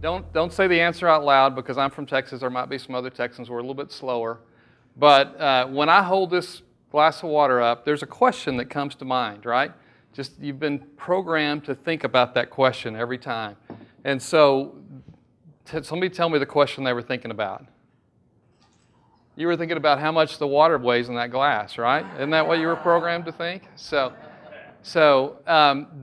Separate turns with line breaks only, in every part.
Don't say the answer out loud because I'm from Texas. There might be some other Texans who are a little bit slower. But when I hold this glass of water up, there's a question that comes to mind, right? Just you've been programmed to think about that question every time. And so somebody tell me the question they were thinking about. You were thinking about how much the water weighs in that glass, right? Isn't that what you were programmed to think? So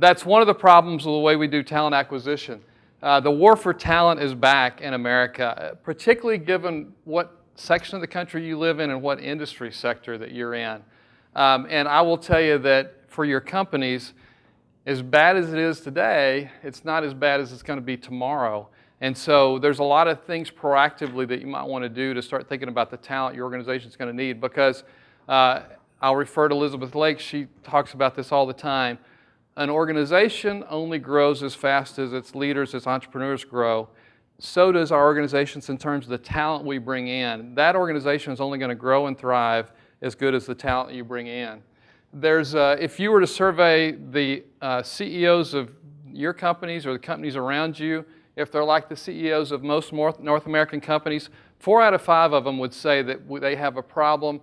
that's one of the problems with the way we do talent acquisition. The war for talent is back in America, particularly given what section of the country you live in and what industry sector that you're in. And I will tell you that for your companies, as bad as it is today, it's not as bad as it's going to be tomorrow. And so there's a lot of things proactively that you might want to do to start thinking about the talent your organization is going to need, because I'll refer to Elizabeth Lake. She talks about this all the time. An organization only grows as fast as its leaders, its entrepreneurs grow. So does our organizations in terms of the talent we bring in. That organization is only going to grow and thrive as good as the talent you bring in. If you were to survey the CEOs of your companies or the companies around you, if they're like the CEOs of most North American companies, 4 out of 5 of them would say that they have a problem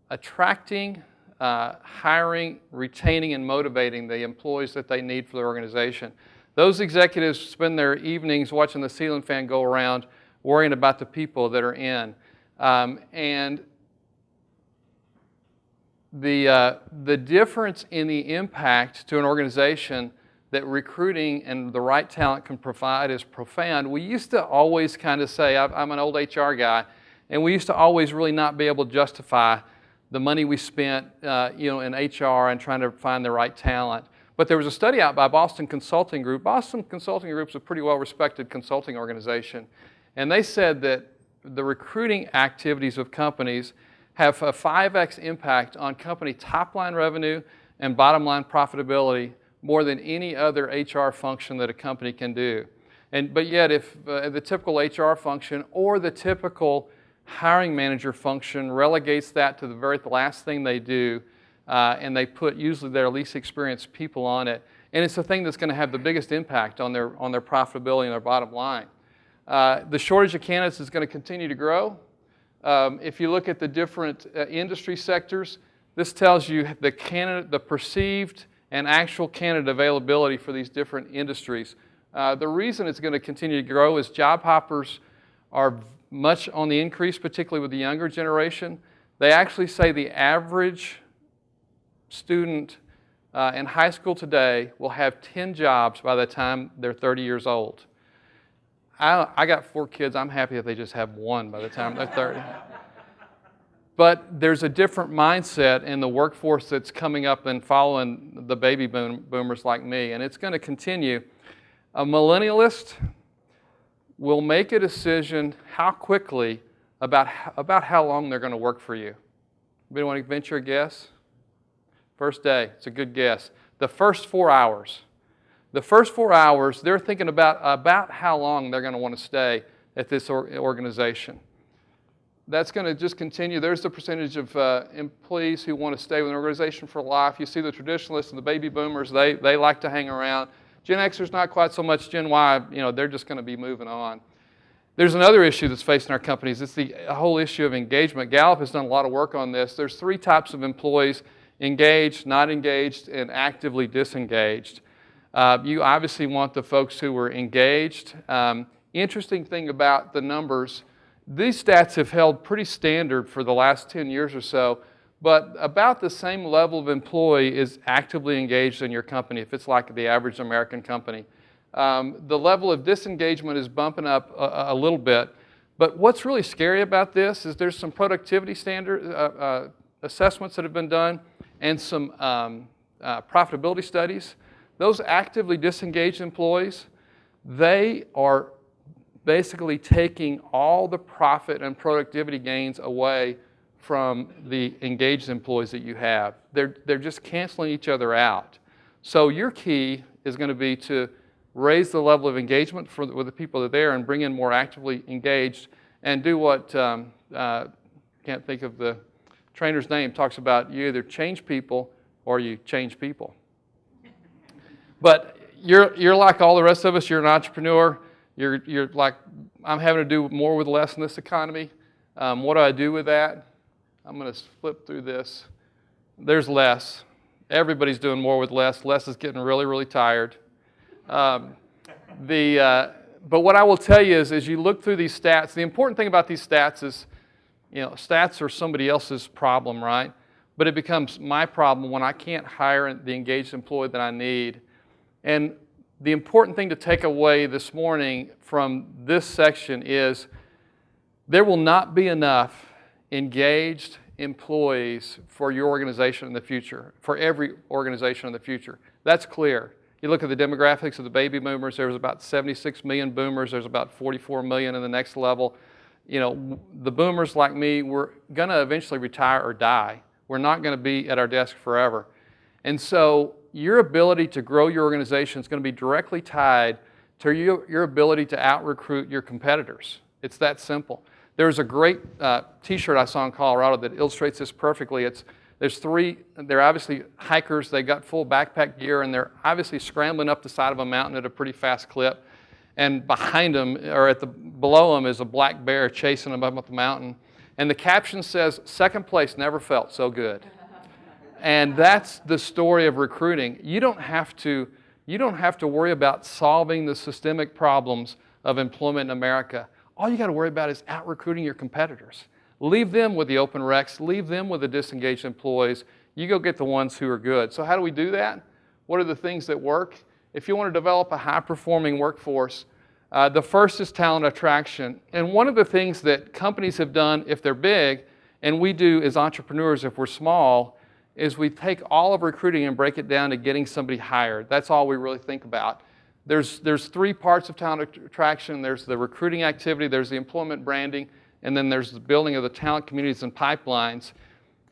attracting, hiring, retaining, and motivating the employees that they need for their organization. Those executives spend their evenings watching the ceiling fan go around, worrying about the people that are in. And the difference in the impact to an organization that recruiting and the right talent can provide is profound. We used to always kind of say, I'm an old HR guy, and we used to always really not be able to justify the money we spent in HR and trying to find the right talent. But there was a study out by Boston Consulting Group. Boston Consulting Group is a pretty well-respected consulting organization, and they said that the recruiting activities of companies have a 5x impact on company top-line revenue and bottom-line profitability more than any other HR function that a company can do. But yet, if the typical HR function or the typical hiring manager function relegates that to the very last thing they do, and they put usually their least experienced people on it, and it's the thing that's going to have the biggest impact on their profitability and their bottom line. The shortage of candidates is going to continue to grow. If you look at the different industry sectors, this tells you the perceived and actual candidate availability for these different industries. The reason it's going to continue to grow is job hoppers are much on the increase, particularly with the younger generation. They actually say the average student in high school today will have 10 jobs by the time they're 30 years old. I got 4 kids. I'm happy if they just have 1 by the time they're 30. But there's a different mindset in the workforce that's coming up and following the baby boomers like me, and it's going to continue. A millennialist will make a decision how quickly about how long they're going to work for you. Anybody want to venture a guess? First day, it's a good guess. The first 4 hours. The first 4 hours, they're thinking about how long they're going to want to stay at this organization. That's going to just continue. There's the percentage of employees who want to stay with an organization for life. You see the traditionalists and the baby boomers, they like to hang around. Gen Xers, not quite so much. Gen Y, they're just going to be moving on. There's another issue that's facing our companies. It's the whole issue of engagement. Gallup has done a lot of work on this. There's 3 types of employees: engaged, not engaged, and actively disengaged. You obviously want the folks who were engaged. Interesting thing about the numbers, these stats have held pretty standard for the last 10 years or so, but about the same level of employee is actively engaged in your company if it's like the average American company. The level of disengagement is bumping up a little bit, but what's really scary about this is there's some productivity standard assessments that have been done and some profitability studies. Those actively disengaged employees, they are basically taking all the profit and productivity gains away from the engaged employees that you have. They're just canceling each other out. So your key is going to be to raise the level of engagement with the people that are there and bring in more actively engaged, and do what, can't think of the trainer's name, talks about you either change people or you change people. But you're like all the rest of us, you're an entrepreneur. You're like, I'm having to do more with less in this economy. What do I do with that? I'm going to flip through this. There's less. Everybody's doing more with less. Less is getting really, really tired. But what I will tell you is, as you look through these stats, the important thing about these stats is, stats are somebody else's problem, right? But it becomes my problem when I can't hire the engaged employee that I need. And the important thing to take away this morning from this section is there will not be enough engaged employees for your organization in the future, for every organization in the future. That's clear. You look at the demographics of the baby boomers, there's about 76 million boomers, there's about 44 million in the next level. The boomers like me, we're going to eventually retire or die. We're not going to be at our desk forever. And so your ability to grow your organization is going to be directly tied to your ability to out-recruit your competitors. It's that simple. There's a great t-shirt I saw in Colorado that illustrates this perfectly. They're obviously hikers, they got full backpack gear, and they're obviously scrambling up the side of a mountain at a pretty fast clip. And behind them, or below them, is a black bear chasing them up the mountain. And the caption says, "Second place never felt so good." And that's the story of recruiting. You don't have to worry about solving the systemic problems of employment in America. All you got to worry about is out-recruiting your competitors. Leave them with the open recs. Leave them with the disengaged employees. You go get the ones who are good. So how do we do that? What are the things that work? If you want to develop a high-performing workforce, the first is talent attraction. And one of the things that companies have done if they're big, and we do as entrepreneurs if we're small, is we take all of recruiting and break it down to getting somebody hired. That's all we really think about. There's three parts of talent attraction. There's the recruiting activity, there's the employment branding, and then there's the building of the talent communities and pipelines.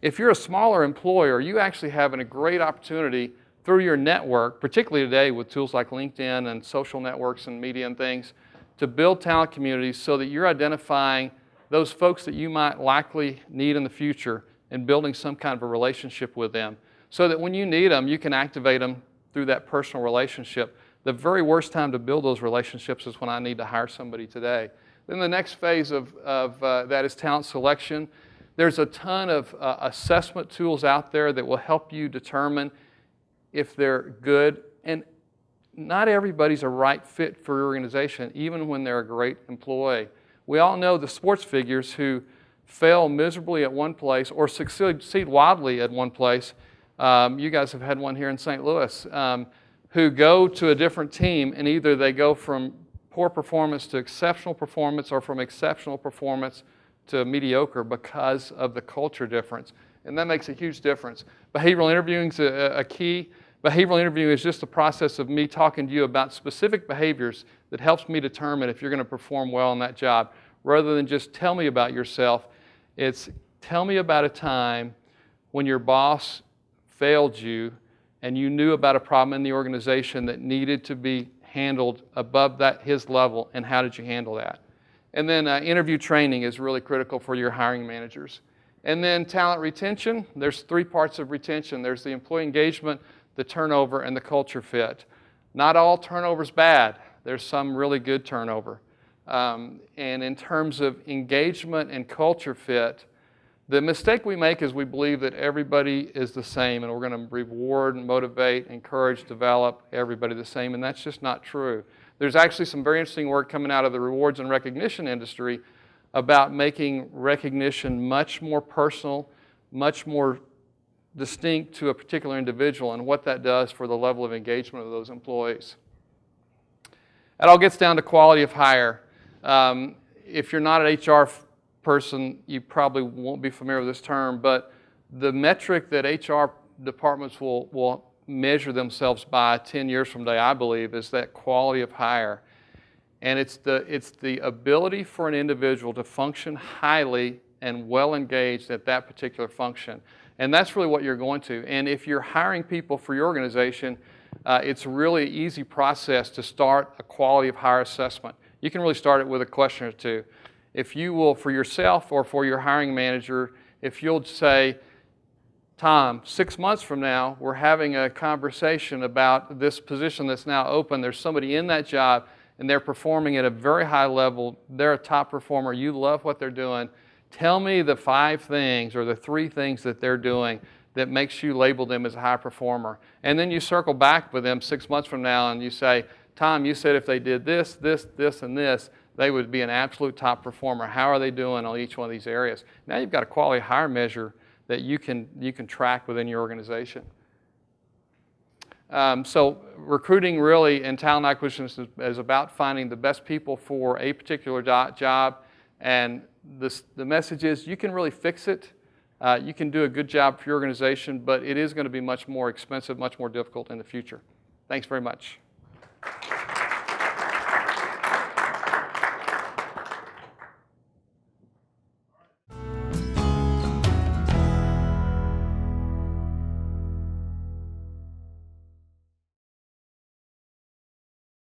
If you're a smaller employer, you actually have a great opportunity through your network, particularly today with tools like LinkedIn and social networks and media and things, to build talent communities so that you're identifying those folks that you might likely need in the future and building some kind of a relationship with them so that when you need them, you can activate them through that personal relationship. The very worst time to build those relationships is when I need to hire somebody today. Then the next phase of that is talent selection. There's a ton of assessment tools out there that will help you determine if they're good. And not everybody's a right fit for your organization, even when they're a great employee. We all know the sports figures who fail miserably at one place or succeed wildly at one place. You guys have had one here in St. Louis, who go to a different team and either they go from poor performance to exceptional performance or from exceptional performance to mediocre because of the culture difference. And that makes a huge difference. Behavioral interviewing is a key. Behavioral interviewing is just the process of me talking to you about specific behaviors that helps me determine if you're going to perform well in that job. Rather than just tell me about yourself, it's tell me about a time when your boss failed you and you knew about a problem in the organization that needed to be handled above his level, and how did you handle that? And then interview training is really critical for your hiring managers. And then talent retention, there's three parts of retention. There's the employee engagement, the turnover, and the culture fit. Not all turnover is bad. There's some really good turnover. And in terms of engagement and culture fit, the mistake we make is we believe that everybody is the same and we're going to reward and motivate, encourage, develop everybody the same, and that's just not true. There's actually some very interesting work coming out of the rewards and recognition industry about making recognition much more personal, much more distinct to a particular individual and what that does for the level of engagement of those employees. It all gets down to quality of hire. If you're not an HR person, you probably won't be familiar with this term, but the metric that HR departments will measure themselves by 10 years from today, I believe, is that quality of hire. And it's the ability for an individual to function highly and well engaged at that particular function. And that's really what you're going to. And if you're hiring people for your organization, it's a really easy process to start a quality of hire assessment. You can really start it with a question or two. If you will, for yourself or for your hiring manager, if you'll say, Tom, 6 months from now, we're having a conversation about this position that's now open. There's somebody in that job, and they're performing at a very high level, they're a top performer, you love what they're doing, tell me the 5 things or the 3 things that they're doing that makes you label them as a high performer. And then you circle back with them 6 months from now and you say, Tom, you said if they did this, this, this, and this, they would be an absolute top performer. How are they doing on each one of these areas? Now you've got a quality hire measure that you can track within your organization. So recruiting really and talent acquisition is about finding the best people for a particular job. And the message is you can really fix it. You can do a good job for your organization, but it is going to be much more expensive, much more difficult in the future. Thanks very much.